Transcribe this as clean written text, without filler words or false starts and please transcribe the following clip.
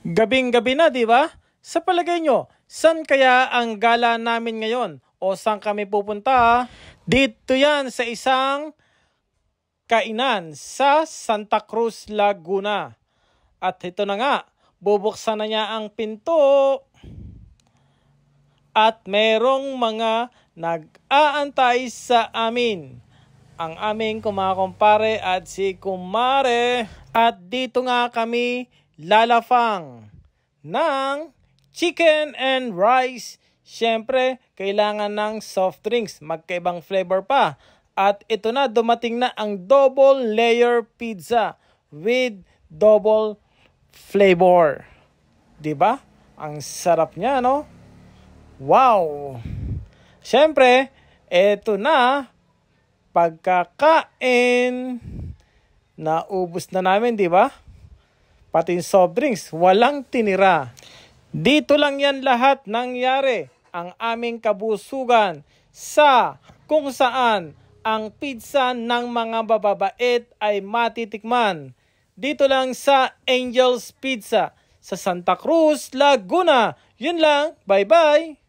Gabing-gabi na, di ba? Sa palagay nyo, saan kaya ang gala namin ngayon? O saan kami pupunta? Dito yan sa isang kainan sa Santa Cruz, Laguna. At ito na nga, bubuksan na niya ang pinto. At merong mga nag-aantay sa amin. Ang aming kumakumpare at si kumare. At dito nga kami lalafang ng chicken and rice. Siyempre, kailangan ng soft drinks. Magkaibang flavor pa. At ito na, dumating na ang double layer pizza with double flavor. Diba? Ang sarap niya, no? Wow! Siyempre, eto na, pagkakain, naubos na namin, di ba? Pati yung soft drinks, walang tinira. Dito lang yan lahat nangyari, ang aming kabusugan sa kung saan ang pizza ng mga bababait ay matitikman. Dito lang sa Angel's Pizza sa Santa Cruz, Laguna. Yun lang, bye-bye!